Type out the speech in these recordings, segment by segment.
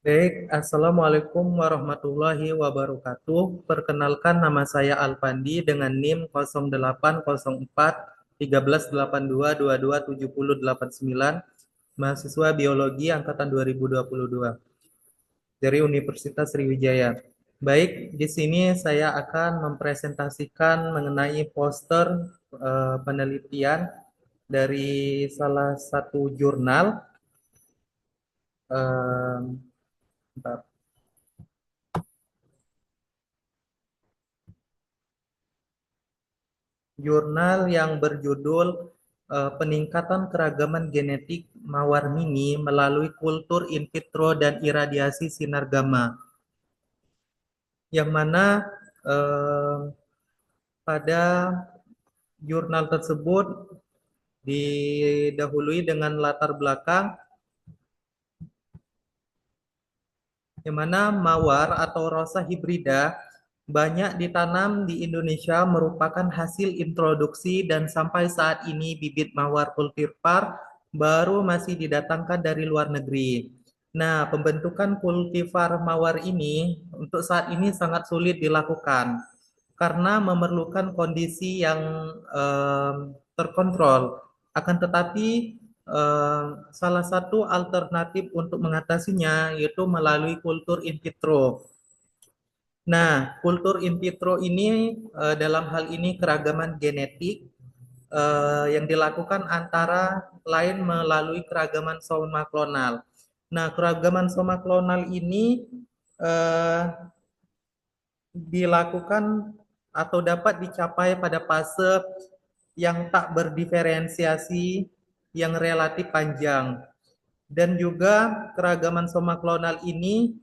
Baik, Assalamualaikum warahmatullahi wabarakatuh. Perkenalkan nama saya Alpandi dengan NIM 0804 1382 22 7089, mahasiswa biologi angkatan 2022 dari Universitas Sriwijaya. Baik, di sini saya akan mempresentasikan mengenai poster penelitian dari salah satu jurnal. Bentar. Jurnal yang berjudul Peningkatan Keragaman Genetik Mawar Mini melalui Kultur In Vitro dan Iradiasi Sinar Gamma, yang mana eh, pada jurnal tersebut didahului dengan latar belakang yang mana mawar atau rosa hibrida banyak ditanam di Indonesia merupakan hasil introduksi dan sampai saat ini bibit mawar kultivar baru masih didatangkan dari luar negeri. Nah, pembentukan kultivar mawar ini untuk saat ini sangat sulit dilakukan karena memerlukan kondisi yang terkontrol. Akan tetapi salah satu alternatif untuk mengatasinya yaitu melalui kultur in vitro. Nah, kultur in vitro ini dalam hal ini keragaman genetik yang dilakukan antara lain melalui keragaman soma klonal. Nah, keragaman soma klonal ini eh, dilakukan atau dapat dicapai pada fase yang tak berdiferensiasi yang relatif panjang. Dan juga keragaman soma klonal ini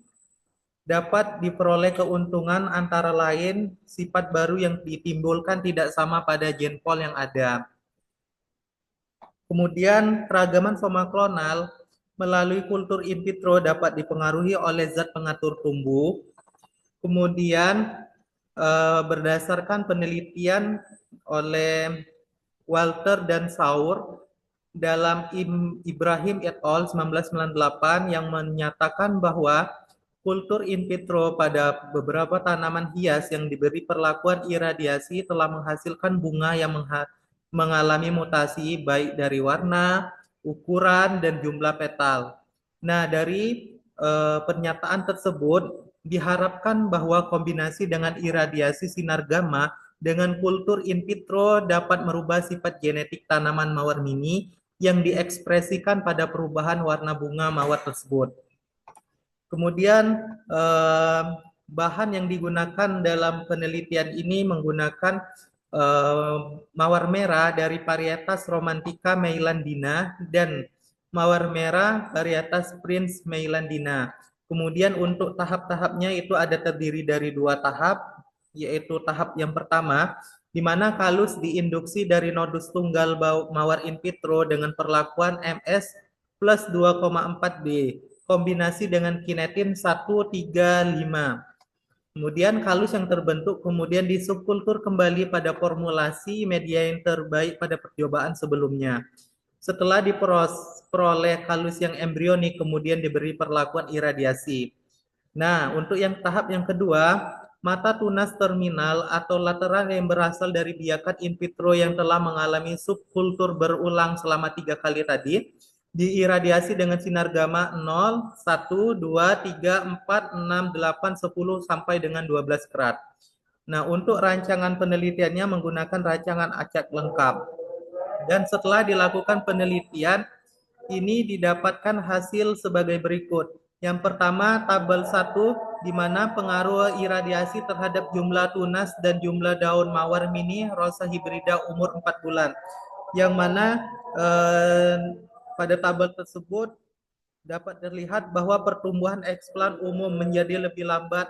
dapat diperoleh keuntungan antara lain sifat baru yang ditimbulkan tidak sama pada gen pol yang ada. Kemudian keragaman soma klonal melalui kultur in vitro dapat dipengaruhi oleh zat pengatur tumbuh. Kemudian berdasarkan penelitian oleh Walter dan Saur dalam Ibrahim et al. 1998 yang menyatakan bahwa kultur in vitro pada beberapa tanaman hias yang diberi perlakuan iradiasi telah menghasilkan bunga yang mengalami mutasi baik dari warna, ukuran, dan jumlah petal. Nah, dari pernyataan tersebut diharapkan bahwa kombinasi dengan iradiasi sinar gamma dengan kultur in vitro dapat merubah sifat genetik tanaman mawar mini yang diekspresikan pada perubahan warna bunga mawar tersebut. Kemudian bahan yang digunakan dalam penelitian ini menggunakan mawar merah dari varietas Romantica meilandina dan mawar merah varietas Prince meilandina. Kemudian untuk tahap-tahapnya itu ada terdiri dari dua tahap, yaitu tahap yang pertama, di mana kalus diinduksi dari nodus tunggal mawar in vitro dengan perlakuan MS plus 2,4B, kombinasi dengan kinetin 135. Kemudian kalus yang terbentuk kemudian disubkultur kembali pada formulasi media yang terbaik pada percobaan sebelumnya. Setelah diperoleh kalus yang embrionik, kemudian diberi perlakuan iradiasi. Nah, untuk yang tahap yang kedua, mata tunas terminal atau lateral yang berasal dari biakan in vitro yang telah mengalami subkultur berulang selama 3 kali tadi, diiradiasi dengan sinar gamma 0, 1, 2, 3, 4, 6, 8, 10, sampai dengan 12 karat. Nah, untuk rancangan penelitiannya menggunakan rancangan acak lengkap. Dan setelah dilakukan penelitian, ini didapatkan hasil sebagai berikut. Yang pertama, tabel 1, di mana pengaruh iradiasi terhadap jumlah tunas dan jumlah daun mawar mini rosa hibrida umur 4 bulan. Yang mana pada tabel tersebut dapat terlihat bahwa pertumbuhan eksplan umum menjadi lebih lambat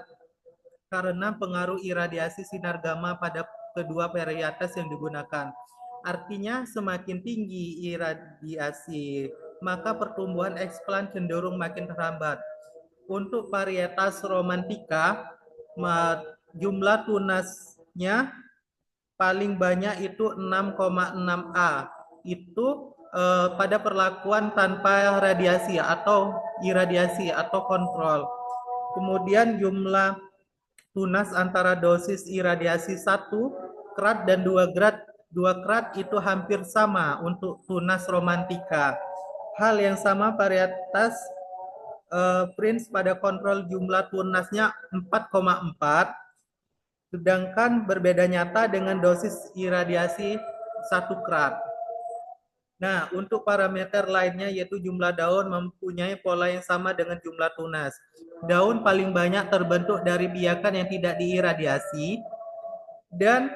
karena pengaruh iradiasi sinar gamma pada kedua varietas yang digunakan. Artinya semakin tinggi iradiasi, maka pertumbuhan eksplan cenderung makin terhambat. Untuk varietas Romantica, jumlah tunasnya paling banyak itu 6,6A. Itu pada perlakuan tanpa radiasi atau iradiasi atau kontrol. Kemudian jumlah tunas antara dosis iradiasi 1 krat dan 2 krat itu hampir sama untuk tunas romantika. Hal yang sama varietas Prince pada kontrol jumlah tunasnya 4,4, sedangkan berbeda nyata dengan dosis iradiasi 1 krat. Nah, untuk parameter lainnya yaitu jumlah daun mempunyai pola yang sama dengan jumlah tunas. Daun paling banyak terbentuk dari biakan yang tidak diiradiasi dan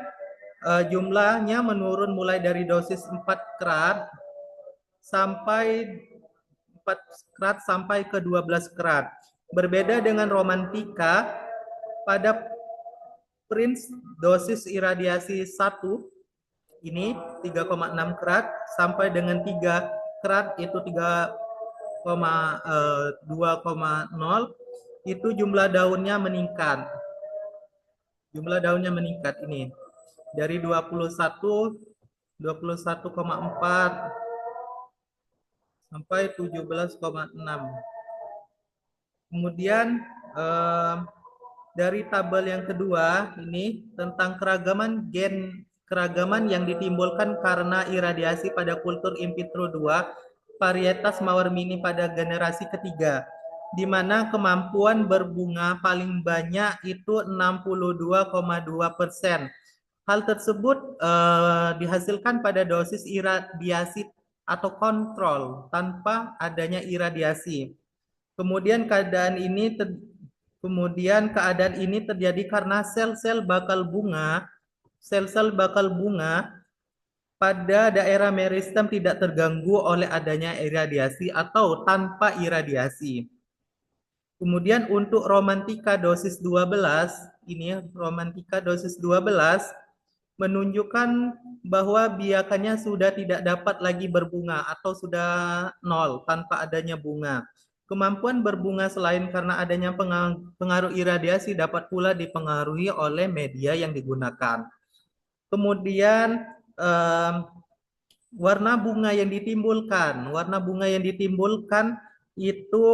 jumlahnya menurun mulai dari dosis 4 krat sampai 4 krat sampai ke 12 krat. Berbeda dengan romantika, pada Prince dosis iradiasi 1 ini 3,6 krat sampai dengan 3 krat itu 2,0 itu jumlah daunnya meningkat. Jumlah daunnya meningkat ini dari 21,4 sampai 17,6. Kemudian dari tabel yang kedua ini tentang keragaman yang ditimbulkan karena iradiasi pada kultur in vitro 2 varietas mawar mini pada generasi ketiga, di mana kemampuan berbunga paling banyak itu 62,2%. Hal tersebut dihasilkan pada dosis iradiasi atau kontrol tanpa adanya iradiasi. Kemudian keadaan ini terjadi karena sel-sel bakal bunga pada daerah meristem tidak terganggu oleh adanya iradiasi atau tanpa iradiasi. Kemudian untuk romantika dosis 12, ini romantika dosis 12 menunjukkan bahwa biakannya sudah tidak dapat lagi berbunga atau sudah nol tanpa adanya bunga. Kemampuan berbunga selain karena adanya pengaruh iradiasi dapat pula dipengaruhi oleh media yang digunakan. Kemudian warna bunga yang ditimbulkan itu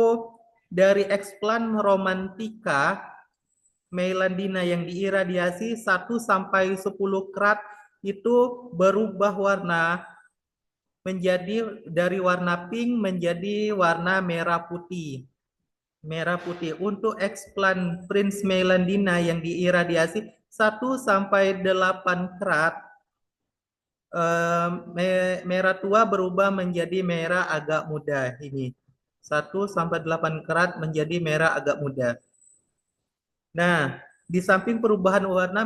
dari eksplan romantika Meilandina yang diiradiasi 1 sampai 10 krat itu berubah warna menjadi dari warna pink menjadi warna merah putih. Merah putih. Untuk eksplan Prince Meilandina yang diiradiasi 1 sampai 8 krat merah tua berubah menjadi merah agak muda ini. 1 sampai 8 krat menjadi merah agak muda. Nah, di samping perubahan warna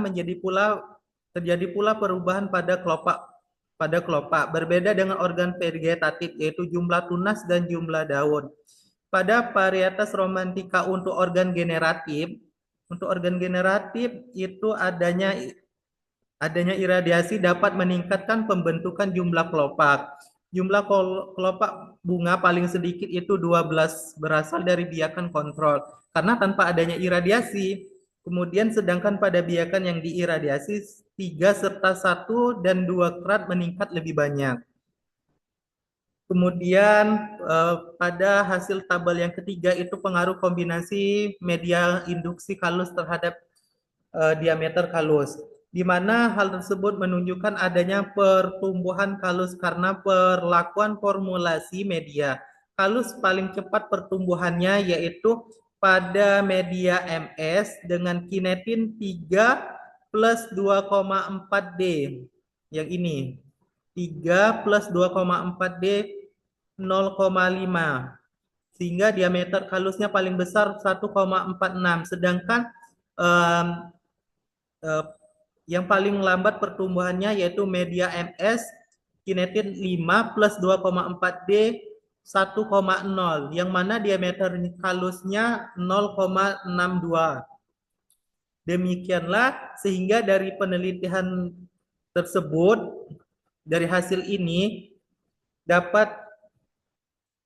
terjadi pula perubahan pada kelopak. Berbeda dengan organ vegetatif yaitu jumlah tunas dan jumlah daun. Pada varietas romantika untuk organ generatif itu adanya iradiasi dapat meningkatkan pembentukan jumlah kelopak. Jumlah kelopak bunga paling sedikit itu 12 berasal dari biakan kontrol karena tanpa adanya iradiasi. Kemudian sedangkan pada biakan yang diiradiasi 3 serta 1 dan 2 krat meningkat lebih banyak. Kemudian pada hasil tabel yang ketiga itu pengaruh kombinasi media induksi kalus terhadap diameter kalus, di mana hal tersebut menunjukkan adanya pertumbuhan kalus karena perlakuan formulasi media. Kalus paling cepat pertumbuhannya yaitu pada media MS dengan kinetin 3 plus 2,4 D. Yang ini 3 plus 2,4 D 0,5. Sehingga diameter kalusnya paling besar 1,46. Sedangkan yang paling lambat pertumbuhannya yaitu media MS kinetin 5 plus 2,4 D 1,0 yang mana diameter kalusnya 0,62. Demikianlah sehingga dari penelitian tersebut, dari hasil ini dapat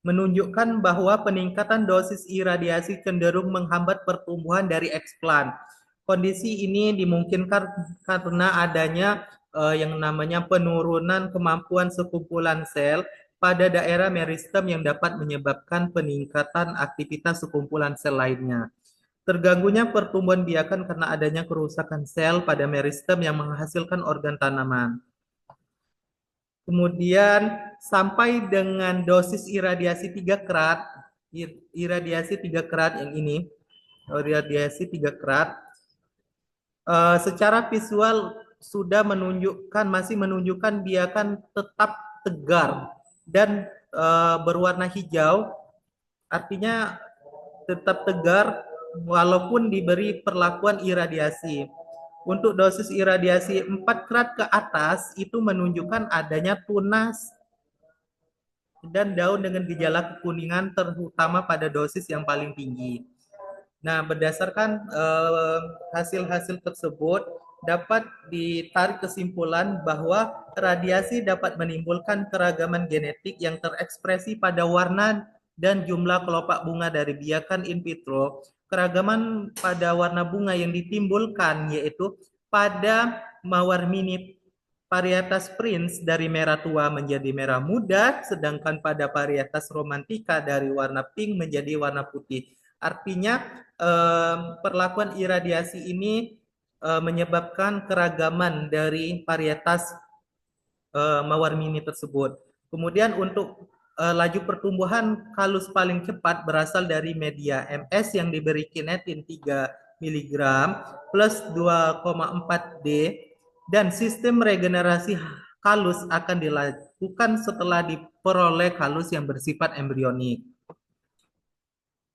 menunjukkan bahwa peningkatan dosis iradiasi cenderung menghambat pertumbuhan dari eksplan. Kondisi ini dimungkinkan karena adanya yang namanya penurunan kemampuan sekumpulan sel pada daerah meristem yang dapat menyebabkan peningkatan aktivitas sekumpulan sel lainnya. Terganggunya pertumbuhan biakan karena adanya kerusakan sel pada meristem yang menghasilkan organ tanaman. Kemudian sampai dengan dosis iradiasi 3 karat, iradiasi 3 karat yang ini, iradiasi 3 karat, secara visual sudah menunjukkan, masih menunjukkan biakan tetap tegar dan berwarna hijau, artinya tetap tegar walaupun diberi perlakuan iradiasi. Untuk dosis iradiasi 4 karat ke atas itu menunjukkan adanya tunas dan daun dengan gejala kekuningan terutama pada dosis yang paling tinggi. Nah, berdasarkan hasil-hasil tersebut dapat ditarik kesimpulan bahwa radiasi dapat menimbulkan keragaman genetik yang terekspresi pada warna dan jumlah kelopak bunga dari biakan in vitro. Keragaman pada warna bunga yang ditimbulkan yaitu pada mawar minip varietas Prince dari merah tua menjadi merah muda, sedangkan pada varietas romantika dari warna pink menjadi warna putih. Artinya perlakuan iradiasi ini menyebabkan keragaman dari varietas mawar mini tersebut. Kemudian untuk laju pertumbuhan kalus paling cepat berasal dari media MS yang diberi kinetin 3 mg plus 2,4 D dan sistem regenerasi kalus akan dilakukan setelah diperoleh kalus yang bersifat embrionik.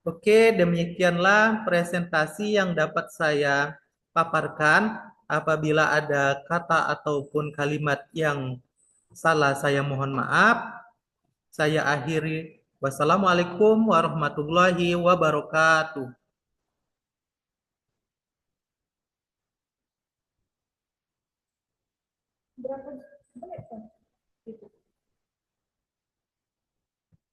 Oke, demikianlah presentasi yang dapat saya paparkan. Apabila ada kata ataupun kalimat yang salah, saya mohon maaf. Saya akhiri. Wassalamualaikum warahmatullahi wabarakatuh. Berapa menit?